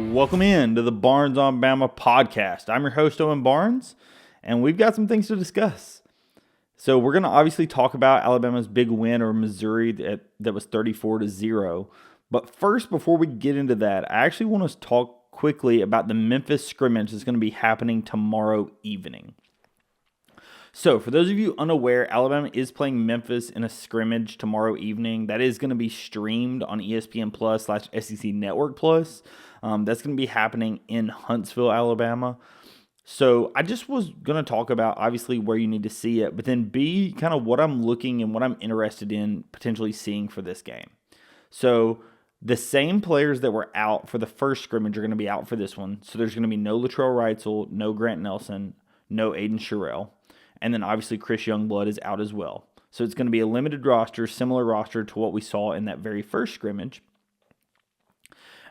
Welcome in to the Barnes on Bama podcast. I'm your host, Owen Barnes, and we've got some things to discuss. So we're going to obviously talk about Alabama's big win over Missouri that was 34-0. But first, before we get into that, I actually want to talk quickly about the Memphis scrimmage that's going to be happening tomorrow evening. So, for those of you unaware, Alabama is playing Memphis in a scrimmage tomorrow evening. That is going to be streamed on ESPN Plus / SEC Network Plus. That's going to be happening in Huntsville, Alabama. So, I just was going to talk about, obviously, where you need to see it, but then B, kind of what I'm looking and what I'm interested in potentially seeing for this game. So, the same players that were out for the first scrimmage are going to be out for this one. So, there's going to be no Latrell Wrightsell, no Grant Nelson, no Aiden Sherrill. And then obviously Chris Youngblood is out as well. So it's going to be a limited roster, similar roster to what we saw in that very first scrimmage.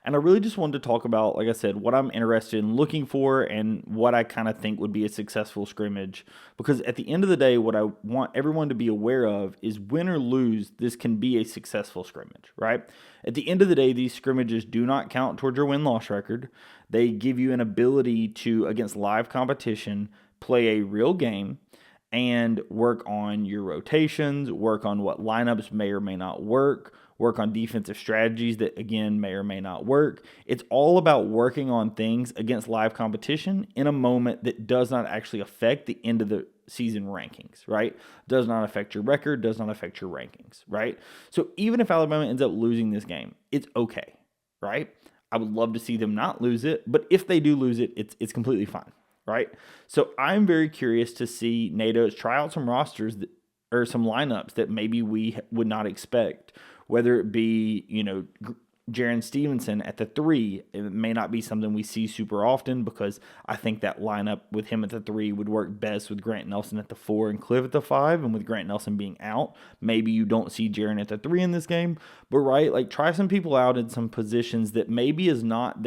And I really just wanted to talk about, like I said, what I'm interested in looking for and what I kind of think would be a successful scrimmage. Because at the end of the day, what I want everyone to be aware of is win or lose, this can be a successful scrimmage, right? At the end of the day, these scrimmages do not count towards your win-loss record. They give you an ability to, against live competition, play a real game and work on your rotations, work on what lineups may or may not work on defensive strategies that, again, may or may not work. It's all about working on things against live competition in a moment that does not actually affect the end of the season rankings, right? Does not affect your record, does not affect your rankings, right? So even if Alabama ends up losing this game, it's okay, right? I would love to see them not lose it, but if they do lose it, it's completely fine. Right? So I'm very curious to see Nate Oates try out some rosters or some lineups that maybe we would not expect, whether it be, Jaron Stevenson at the 3. It may not be something we see super often because I think that lineup with him at the 3 would work best with Grant Nelson at the 4 and Cliff at the 5. And with Grant Nelson being out, maybe you don't see Jaron at the 3 in this game. But, right, like try some people out in some positions that maybe is not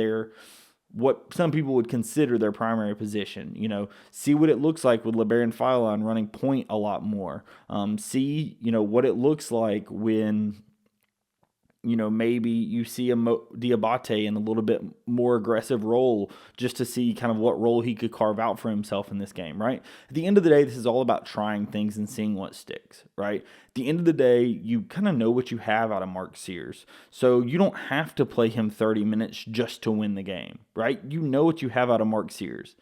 what some people would consider their primary position. See what it looks like with LeBaron Philon running point a lot more. See, what it looks like when, maybe you see a Diabate in a little bit more aggressive role just to see kind of what role he could carve out for himself in this game, right? At the end of the day, this is all about trying things and seeing what sticks, right? At the end of the day, you kind of know what you have out of Mark Sears. So you don't have to play him 30 minutes just to win the game, right? You know what you have out of Mark Sears.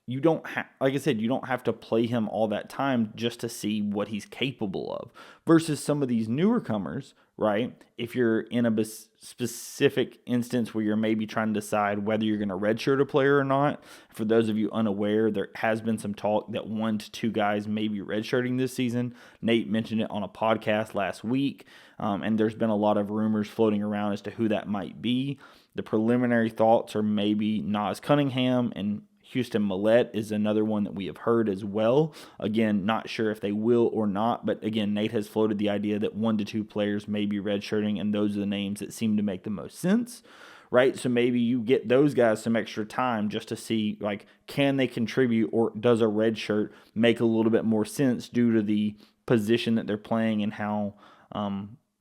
You don't have, like I said, you don't have to play him all that time just to see what he's capable of. Versus some of these newer comers, right? If you're in a specific instance where you're maybe trying to decide whether you're going to redshirt a player or not. For those of you unaware, there has been some talk that 1 to 2 guys may be redshirting this season. Nate mentioned it on a podcast last week, and there's been a lot of rumors floating around as to who that might be. The preliminary thoughts are maybe Nas Cunningham and Houston Millette is another one that we have heard as well. Again, not sure if they will or not, but again, Nate has floated the idea that 1 to 2 players may be redshirting, and those are the names that seem to make the most sense, right? So maybe you get those guys some extra time just to see, like, can they contribute, or does a redshirt make a little bit more sense due to the position that they're playing and how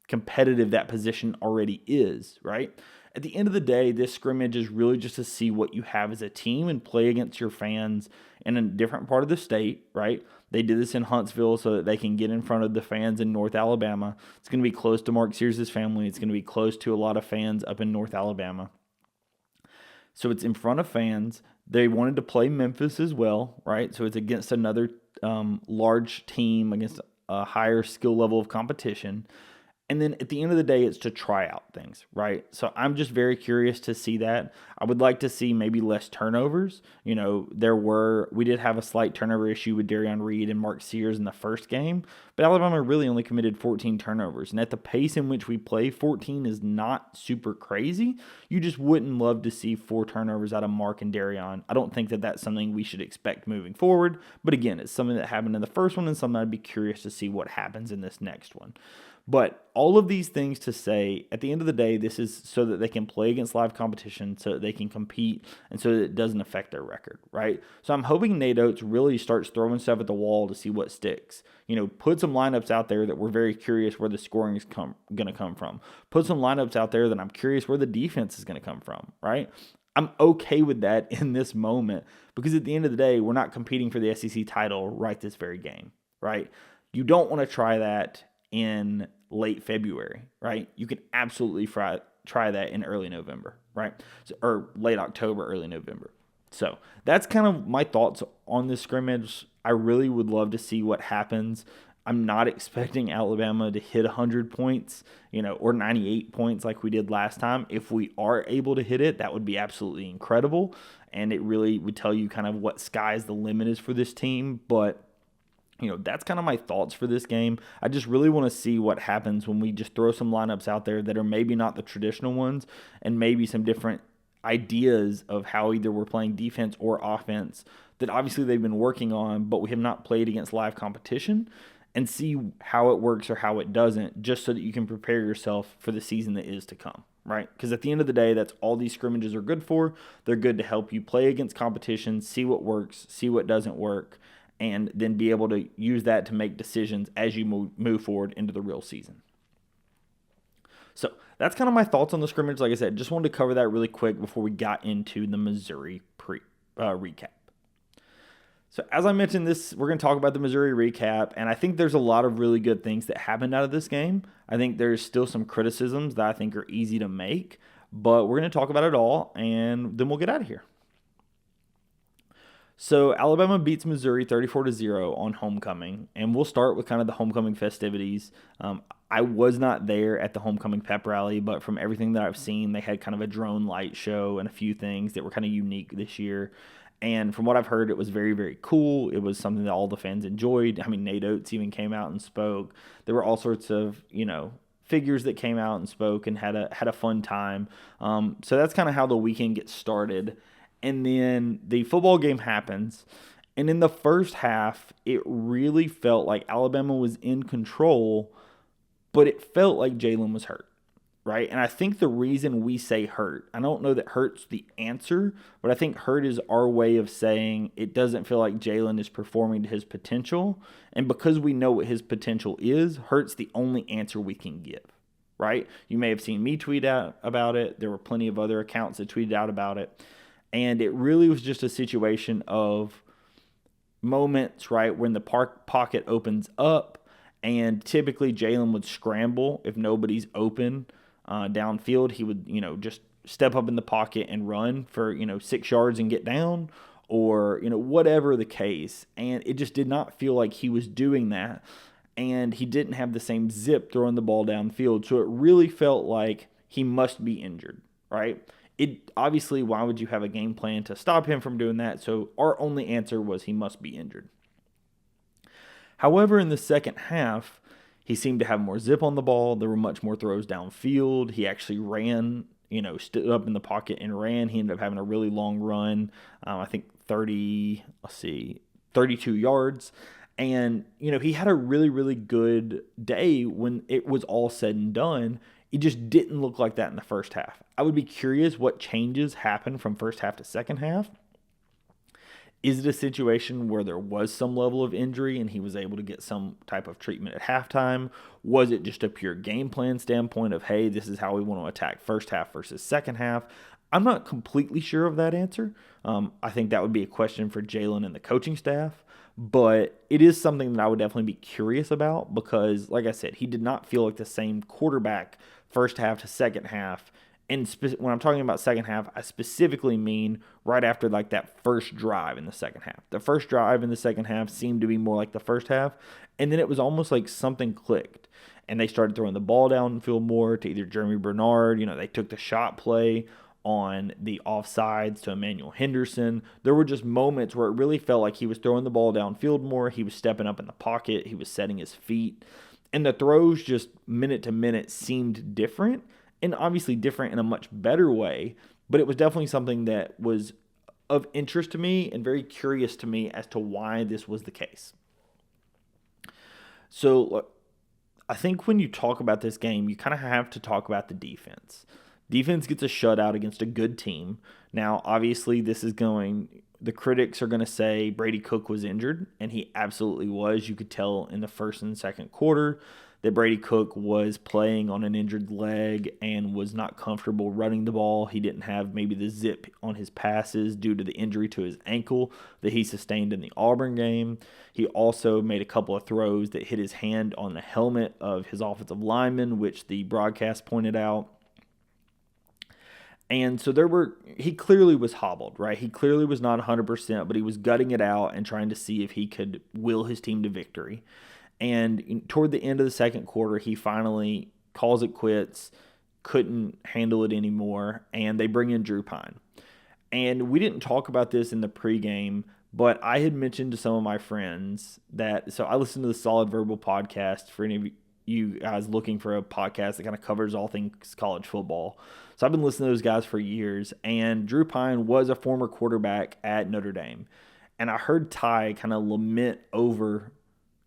competitive that position already is, right? At the end of the day, this scrimmage is really just to see what you have as a team and play against your fans in a different part of the state, right? They did this in Huntsville so that they can get in front of the fans in North Alabama. It's going to be close to Mark Sears' family. It's going to be close to a lot of fans up in North Alabama. So it's in front of fans. They wanted to play Memphis as well, right? So it's against another large team, against a higher skill level of competition. And then at the end of the day, it's to try out things, right? So I'm just very curious to see that. I would like to see maybe less turnovers. We did have a slight turnover issue with Darion Reed and Mark Sears in the first game, but Alabama really only committed 14 turnovers. And at the pace in which we play, 14 is not super crazy. You just wouldn't love to see 4 turnovers out of Mark and Darion. I don't think that that's something we should expect moving forward. But again, it's something that happened in the first one and something I'd be curious to see what happens in this next one. But all of these things to say, at the end of the day, this is so that they can play against live competition, so that they can compete, and so that it doesn't affect their record, right? So I'm hoping Nate Oates really starts throwing stuff at the wall to see what sticks. Put some lineups out there that we're very curious where the scoring is going to come from. Put some lineups out there that I'm curious where the defense is going to come from, right? I'm okay with that in this moment because at the end of the day, we're not competing for the SEC title right this very game, right? You don't want to try that in late February, right? You can absolutely try that in early November, right? So, or late October, early November. So that's kind of my thoughts on this scrimmage. I really would love to see what happens. I'm not expecting Alabama to hit 100 points, or 98 points like we did last time. If we are able to hit it, that would be absolutely incredible. And it really would tell you kind of what sky's the limit is for this team. But that's kind of my thoughts for this game. I just really want to see what happens when we just throw some lineups out there that are maybe not the traditional ones and maybe some different ideas of how either we're playing defense or offense that obviously they've been working on, but we have not played against live competition, and see how it works or how it doesn't, just so that you can prepare yourself for the season that is to come, right? Because at the end of the day, that's all these scrimmages are good for. They're good to help you play against competition, see what works, see what doesn't work, and then be able to use that to make decisions as you move forward into the real season. So that's kind of my thoughts on the scrimmage. Like I said, just wanted to cover that really quick before we got into the Missouri recap. So as I mentioned, we're going to talk about the Missouri recap, and I think there's a lot of really good things that happened out of this game. I think there's still some criticisms that I think are easy to make, but we're going to talk about it all, and then we'll get out of here. So Alabama beats Missouri 34-0 on homecoming, and we'll start with kind of the homecoming festivities. I was not there at the homecoming pep rally, but from everything that I've seen, they had kind of a drone light show and a few things that were kind of unique this year. And from what I've heard, it was very, very cool. It was something that all the fans enjoyed. I mean, Nate Oates even came out and spoke. There were all sorts of, figures that came out and spoke and had a fun time. So that's kind of how the weekend gets started. And then the football game happens. And in the first half, it really felt like Alabama was in control, but it felt like Jalen was hurt. Right? And I think the reason we say hurt, I don't know that hurt's the answer, but I think hurt is our way of saying it doesn't feel like Jalen is performing to his potential. And because we know what his potential is, hurt's the only answer we can give. Right? You may have seen me tweet out about it. There were plenty of other accounts that tweeted out about it. And it really was just a situation of moments, right, when the pocket opens up, and typically Jalen would scramble if nobody's open. Downfield, he would, just step up in the pocket and run for, 6 yards and get down, or, whatever the case. And it just did not feel like he was doing that. And he didn't have the same zip throwing the ball downfield. So it really felt like he must be injured, right? Obviously, why would you have a game plan to stop him from doing that? So our only answer was he must be injured. However, in the second half, he seemed to have more zip on the ball. There were much more throws downfield. He actually ran, stood up in the pocket and ran. He ended up having a really long run, I think 32 yards. And, he had a really, really good day when it was all said and done. It just didn't look like that in the first half. I would be curious what changes happened from first half to second half. Is it a situation where there was some level of injury and he was able to get some type of treatment at halftime? Was it just a pure game plan standpoint of, hey, this is how we want to attack first half versus second half? I'm not completely sure of that answer. I think that would be a question for Jalen and the coaching staff, but it is something that I would definitely be curious about because, like I said, he did not feel like the same quarterback first half to second half. And when I'm talking about second half, I specifically mean right after like that first drive in the second half. The first drive in the second half seemed to be more like the first half, and then it was almost like something clicked, and they started throwing the ball downfield more to either Jeremy Bernard. They took the shot play on the offsides to Emmanuel Henderson. There were just moments where it really felt like he was throwing the ball downfield more. He was stepping up in the pocket. He was setting his feet. And the throws just minute to minute seemed different, and obviously different in a much better way, but it was definitely something that was of interest to me and very curious to me as to why this was the case. So I think when you talk about this game, you kind of have to talk about the defense. Defense gets a shutout against a good team. Now, obviously, the critics are going to say Brady Cook was injured, and he absolutely was. You could tell in the first and second quarter that Brady Cook was playing on an injured leg and was not comfortable running the ball. He didn't have maybe the zip on his passes due to the injury to his ankle that he sustained in the Auburn game. He also made a couple of throws that hit his hand on the helmet of his offensive lineman, which the broadcast pointed out. And so he clearly was hobbled, right? He clearly was not 100%, but he was gutting it out and trying to see if he could will his team to victory. And toward the end of the second quarter, he finally calls it quits, couldn't handle it anymore, and they bring in Drew Pine. And we didn't talk about this in the pregame, but I had mentioned to some of my friends so I listened to the Solid Verbal podcast for any of you guys looking for a podcast that kind of covers all things college football. So I've been listening to those guys for years, and Drew Pine was a former quarterback at Notre Dame. And I heard Ty kind of lament over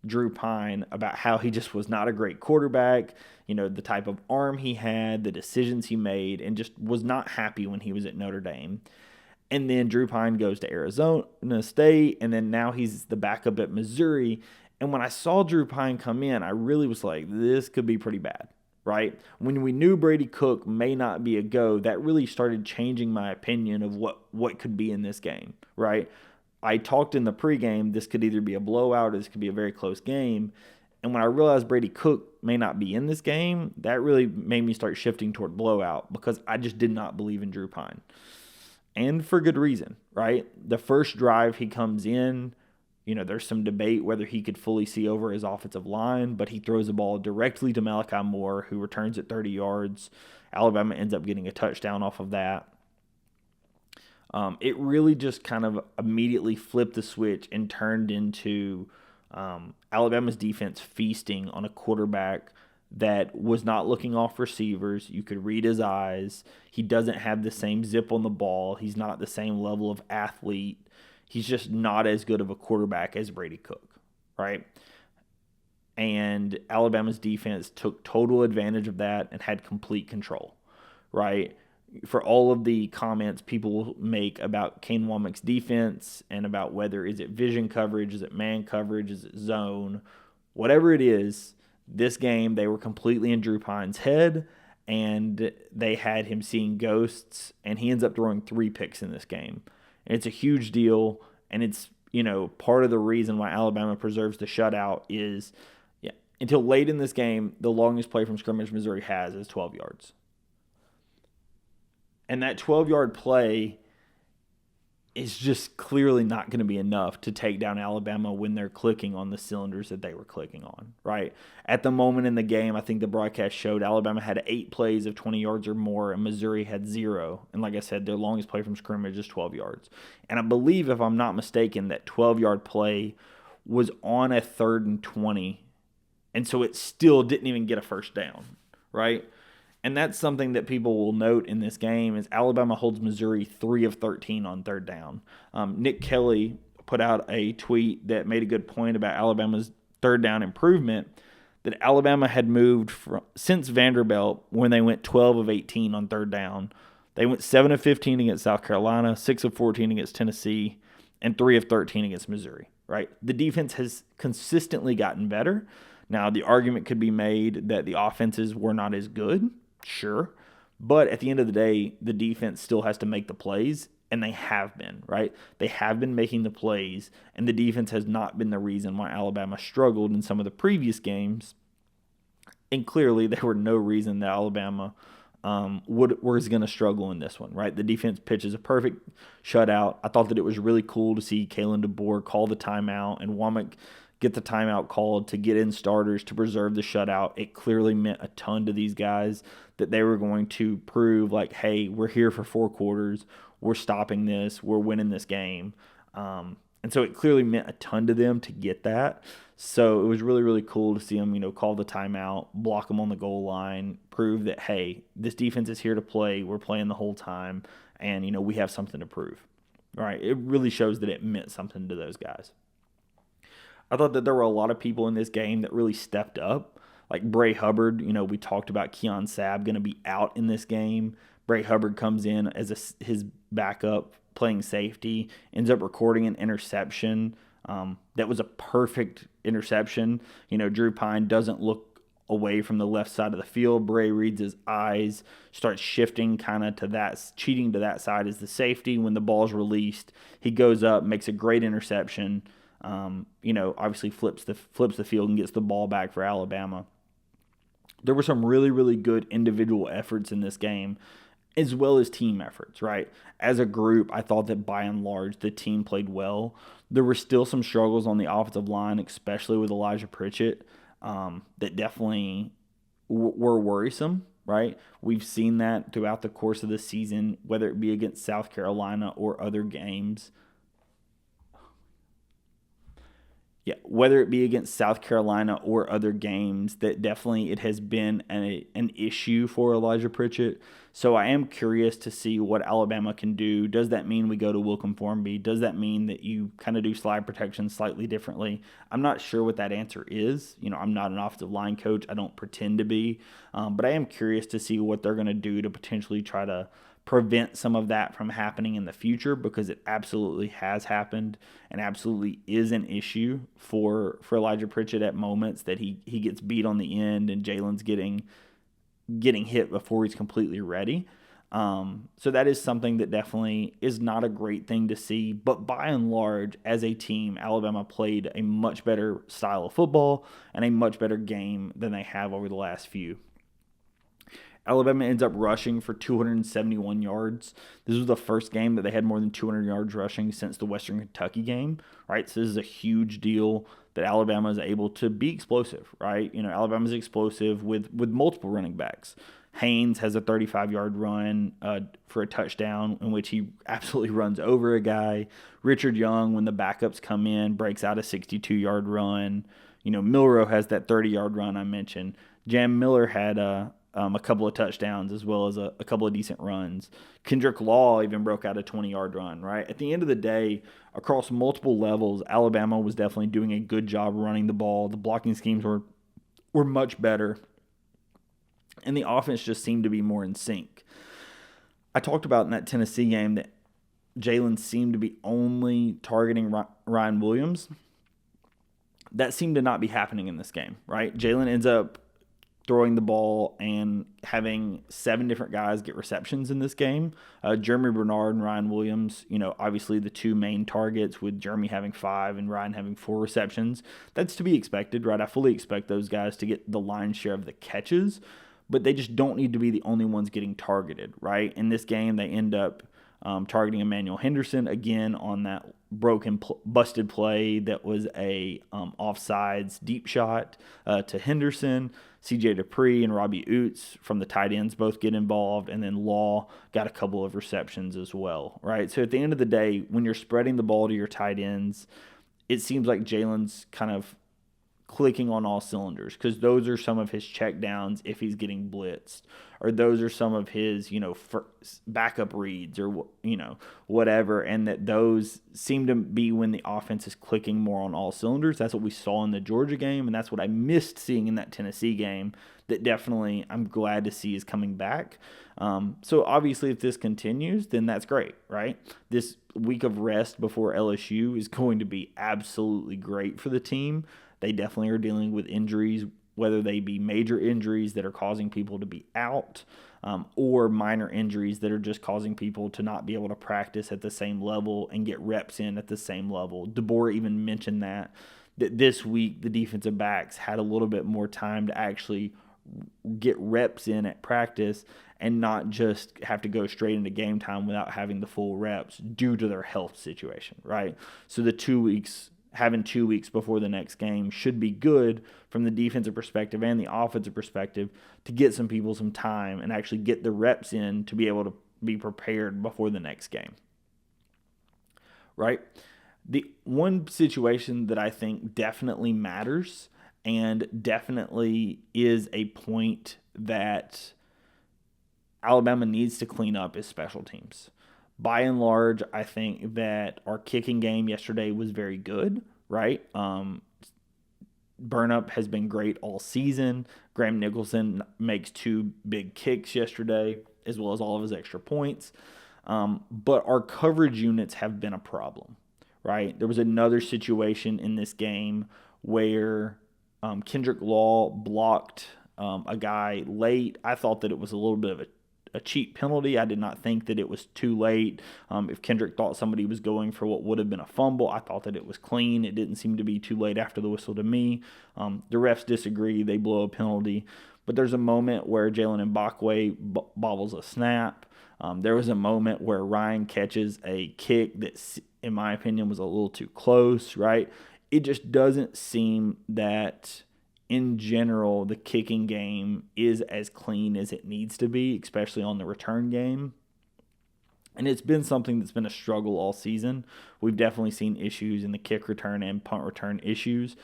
Drew Pine about how he just was not a great quarterback, the type of arm he had, the decisions he made, and just was not happy when he was at Notre Dame. And then Drew Pine goes to Arizona State, and then now he's the backup at Missouri. And when I saw Drew Pine come in, I really was like, this could be pretty bad, right? When we knew Brady Cook may not be a go, that really started changing my opinion of what could be in this game, right? I talked in the pregame, this could either be a blowout or this could be a very close game. And when I realized Brady Cook may not be in this game, that really made me start shifting toward blowout because I just did not believe in Drew Pine. And for good reason, right? The first drive he comes in, there's some debate whether he could fully see over his offensive line, but he throws the ball directly to Malachi Moore, who returns it 30 yards. Alabama ends up getting a touchdown off of that. It really just kind of immediately flipped the switch and turned into Alabama's defense feasting on a quarterback that was not looking off receivers. You could read his eyes. He doesn't have the same zip on the ball. He's not the same level of athlete. He's just not as good of a quarterback as Brady Cook, right? And Alabama's defense took total advantage of that and had complete control, right? For all of the comments people make about Kane Womack's defense and about whether is it vision coverage, is it man coverage, is it zone, whatever it is, this game they were completely in Drew Pine's head and they had him seeing ghosts, and he ends up throwing 3 picks in this game. And it's a huge deal, and it's, part of the reason why Alabama preserves the shutout is until late in this game, the longest play from scrimmage Missouri has is 12 yards. And that 12-yard play is just clearly not going to be enough to take down Alabama when they're clicking on the cylinders that they were clicking on, right? At the moment in the game, I think the broadcast showed Alabama had 8 plays of 20 yards or more, and Missouri had 0. And like I said, their longest play from scrimmage is 12 yards. And I believe, if I'm not mistaken, that 12-yard play was on a 3rd and 20, and so it still didn't even get a first down, right? And that's something that people will note in this game is Alabama holds Missouri 3 of 13 on 3rd down. Nick Kelly put out a tweet that made a good point about Alabama's 3rd down improvement, that Alabama had moved since Vanderbilt when they went 12 of 18 on 3rd down. They went 7 of 15 against South Carolina, 6 of 14 against Tennessee, and 3 of 13 against Missouri, right? The defense has consistently gotten better. Now, the argument could be made that the offenses were not as good. Sure. But at the end of the day, the defense still has to make the plays, and they have been, right? They have been making the plays, and the defense has not been the reason why Alabama struggled in some of the previous games. And clearly, there were no reason that Alabama was going to struggle in this one, right? The defense pitches a perfect shutout. I thought that it was really cool to see Kalen DeBoer call the timeout and Womack get the timeout called to get in starters to preserve the shutout. It clearly meant a ton to these guys that they were going to prove, like, hey, we're here for 4 quarters. We're stopping this. We're winning this game. And so it clearly meant a ton to them to get that. So it was really, really cool to see them, call the timeout, block them on the goal line, prove that, hey, this defense is here to play. We're playing the whole time, and, we have something to prove. All right, it really shows that it meant something to those guys. I thought that there were a lot of people in this game that really stepped up. Like Bray Hubbard, we talked about Keon Sabb going to be out in this game. Bray Hubbard comes in as his backup, playing safety, ends up recording an interception. That was a perfect interception. Drew Pine doesn't look away from the left side of the field. Bray reads his eyes, starts shifting kind of to that, cheating to that side as the safety. When the ball's released, he goes up, makes a great interception. Obviously flips the field and gets the ball back for Alabama. There were some really, really good individual efforts in this game, as well as team efforts, right? As a group, I thought that by and large, the team played well. There were still some struggles on the offensive line, especially with Elijah Pritchett, that definitely were worrisome, right? We've seen that throughout the course of the season, whether it be against South Carolina or other games. Yeah, whether it be against South Carolina or other games, that definitely it has been an issue for Elijah Pritchett. So I am curious to see what Alabama can do. Does that mean we go to Wilcom Formby? Does that mean that you kind of do slide protection slightly differently? I'm not sure what that answer is. I'm not an offensive line coach. I don't pretend to be. But I am curious to see what they're going to do to potentially try to prevent some of that from happening in the future, because it absolutely has happened and absolutely is an issue for Elijah Pritchett at moments that he gets beat on the end and Jalen's getting hit before he's completely ready. So that is something that definitely is not a great thing to see. But by and large, as a team, Alabama played a much better style of football and a much better game than they have over the last few. Alabama ends up rushing for 271 yards. This was the first game that they had more than 200 yards rushing since the Western Kentucky game, right? So this is a huge deal that Alabama is able to be explosive, right? Alabama's explosive with multiple running backs. Haynes has a 35-yard run for a touchdown in which he absolutely runs over a guy. Richard Young, when the backups come in, breaks out a 62-yard run. Milroe has that 30-yard run I mentioned. Jam Miller had a couple of touchdowns as well as a couple of decent runs. Kendrick Law even broke out a 20-yard run, right? At the end of the day, across multiple levels, Alabama was definitely doing a good job running the ball. The blocking schemes were much better, and the offense just seemed to be more in sync. I talked about in that Tennessee game that Jalen seemed to be only targeting Ryan Williams. That seemed to not be happening in this game, right? Jalen ends up throwing the ball and having 7 different guys get receptions in this game. Jeremy Bernard and Ryan Williams, obviously the 2 main targets, with Jeremy having 5 and Ryan having 4 receptions. That's to be expected, right? I fully expect those guys to get the lion's share of the catches, but they just don't need to be the only ones getting targeted, right? In this game, they end up targeting Emmanuel Henderson again on that busted play that was a offsides deep shot to Henderson. C.J. Dupree and Robbie Oots from the tight ends both get involved, and then Law got a couple of receptions as well, right? So at the end of the day, when you're spreading the ball to your tight ends, it seems like Jalen's kind of clicking on all cylinders, because those are some of his check downs if he's getting blitzed, or those are some of his, backup reads or, whatever. And that those seem to be when the offense is clicking more on all cylinders. That's what we saw in the Georgia game. And that's what I missed seeing in that Tennessee game that definitely I'm glad to see is coming back. So obviously if this continues, then that's great, right? This week of rest before LSU is going to be absolutely great for the team. They definitely are dealing with injuries, whether they be major injuries that are causing people to be out, or minor injuries that are just causing people to not be able to practice at the same level and get reps in at the same level. DeBoer even mentioned that this week the defensive backs had a little bit more time to actually get reps in at practice and not just have to go straight into game time without having the full reps due to their health situation, right? So the 2 weeks... having 2 weeks before the next game should be good from the defensive perspective and the offensive perspective to get some people some time and actually get the reps in to be able to be prepared before the next game, right? The one situation that I think definitely matters and definitely is a point that Alabama needs to clean up is special teams. By and large, I think that our kicking game yesterday was very good, right? Burnup has been great all season. Graham Nicholson makes 2 big kicks yesterday, as well as all of his extra points. But our coverage units have been a problem, right? There was another situation in this game where Kendrick Law blocked a guy late. I thought that it was a little bit of a cheap penalty. I did not think that it was too late. If Kendrick thought somebody was going for what would have been a fumble, I thought that it was clean. It didn't seem to be too late after the whistle to me. The refs disagree. They blow a penalty. But there's a moment where Jalen Mbakwe bobbles a snap. There was a moment where Ryan catches a kick that, in my opinion, was a little too close, right? It just doesn't seem that, in general, the kicking game is as clean as it needs to be, especially on the return game. And it's been something that's been a struggle all season. We've definitely seen issues in the kick return and punt return issues.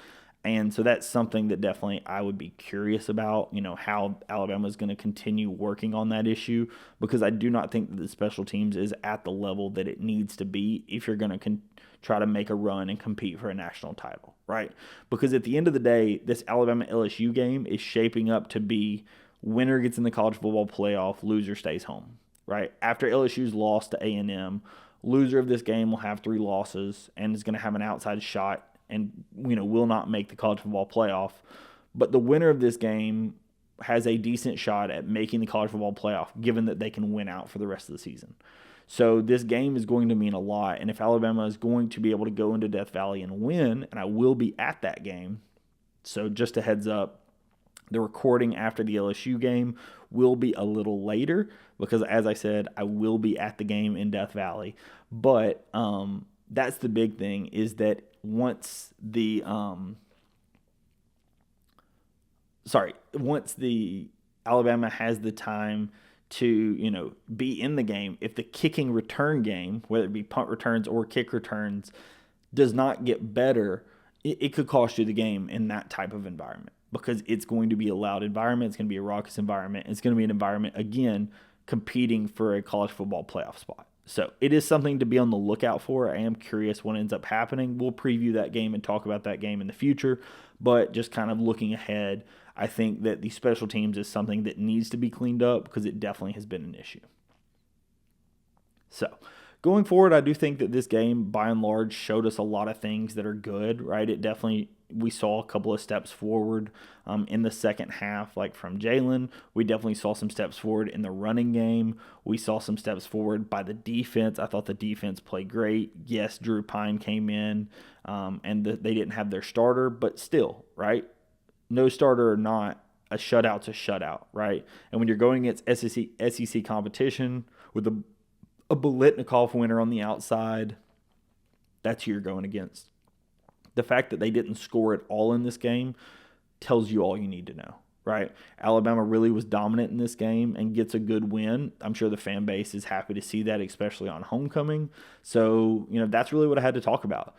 And so that's something that definitely I would be curious about, how Alabama is going to continue working on that issue, because I do not think that the special teams is at the level that it needs to be if you're going to try to make a run and compete for a national title, right? Because at the end of the day, this Alabama-LSU game is shaping up to be winner gets in the college football playoff, loser stays home, right? After LSU's loss to A&M, loser of this game will have 3 losses and is going to have an outside shot and will not make the college football playoff. But the winner of this game has a decent shot at making the college football playoff, given that they can win out for the rest of the season. So this game is going to mean a lot. And if Alabama is going to be able to go into Death Valley and win, and I will be at that game, so just a heads up, the recording after the LSU game will be a little later because, as I said, I will be at the game in Death Valley. But that's the big thing, is that once the Alabama has the time to be in the game, if the kicking return game, whether it be punt returns or kick returns, does not get better, it could cost you the game in that type of environment, because it's going to be a loud environment, it's going to be a raucous environment, it's going to be an environment, again, competing for a college football playoff spot. So it is something to be on the lookout for. I am curious what ends up happening. We'll preview that game and talk about that game in the future. But just kind of looking ahead, I think that the special teams is something that needs to be cleaned up, because it definitely has been an issue. So going forward, I do think that this game, by and large, showed us a lot of things that are good, right? We saw a couple of steps forward in the second half, like from Jalen. We definitely saw some steps forward in the running game. We saw some steps forward by the defense. I thought the defense played great. Yes, Drew Pine came in, and they didn't have their starter, but still, right? No starter or not, a shutout's a shutout, right? And when you're going against SEC competition with a Biletnikoff winner on the outside, that's who you're going against. The fact that they didn't score at all in this game tells you all you need to know, right? Alabama really was dominant in this game and gets a good win. I'm sure the fan base is happy to see that, especially on homecoming. So, that's really what I had to talk about.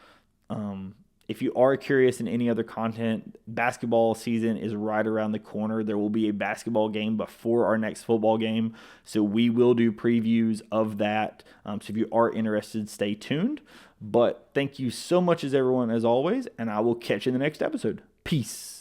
If you are curious in any other content, basketball season is right around the corner. There will be a basketball game before our next football game, so we will do previews of that. So if you are interested, stay tuned. But thank you so much, as everyone, as always, and I will catch you in the next episode. Peace.